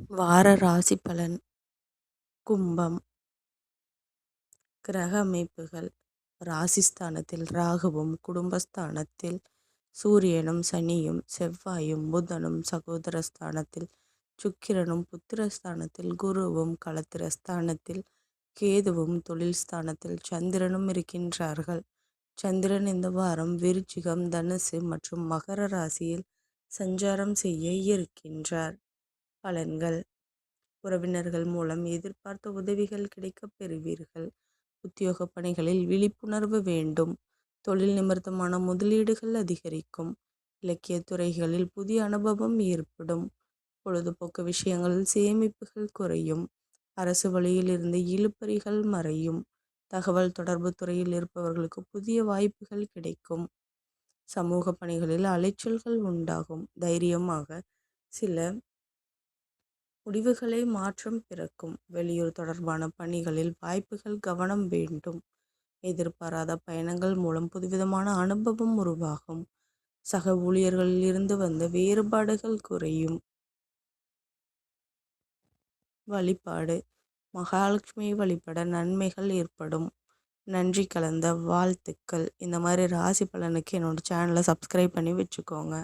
வார ராசி பலன். கும்பம். கிரக அமைப்புகள். ராசிஸ்தானத்தில் ராகுவும், குடும்பஸ்தானத்தில் சூரியனும், சனியும், செவ்வாயும், புதனும், சகோதரஸ்தானத்தில் சுக்கிரனும், புத்திரஸ்தானத்தில் குருவும், களத்திரஸ்தானத்தில் கேதுவும், தொழில் ஸ்தானத்தில் சந்திரனும் இருக்கின்றார்கள். சந்திரன் இந்த வாரம் விருச்சிகம், தனுசு மற்றும் மகர ராசியில் சஞ்சாரம் செய்ய இருக்கின்றார். பலன்கள். உறவினர்கள் மூலம் எதிர்பார்த்த உதவிகள் கிடைக்கப் பெறுவீர்கள். உத்தியோக பணிகளில் விழிப்புணர்வு வேண்டும். தொழில் நிமித்தமான முதலீடுகள் அதிகரிக்கும். இலக்கிய துறைகளில் புதிய அனுபவம் ஏற்படும். பொழுதுபோக்கு விஷயங்களில் சேமிப்புகள் குறையும். அரசு வழியில் இருந்து இழுபறிகள் மறையும். தகவல் தொடர்பு துறையில் இருப்பவர்களுக்கு புதிய வாய்ப்புகள் கிடைக்கும். சமூக பணிகளில் அலைச்சல்கள் உண்டாகும். தைரியமாக சில முடிவுகளை மாற்றம் பிறக்கும். வெளியூர் தொடர்பான பணிகளில் வாய்ப்புகள் கவனம் வேண்டும். எதிர்பாராத பயணங்கள் மூலம் புதுவிதமான அனுபவம் உருவாகும். சக ஊழியர்களில் இருந்து வந்த வேறுபாடுகள் குறையும். வழிபாடு. மகாலட்சுமி வழிபட நன்மைகள் ஏற்படும். நன்றி கலந்த வாழ்த்துக்கள். இந்த மாதிரி ராசி பலனுக்கு என்னோட சேனலை சப்ஸ்கிரைப் பண்ணி வச்சுக்கோங்க.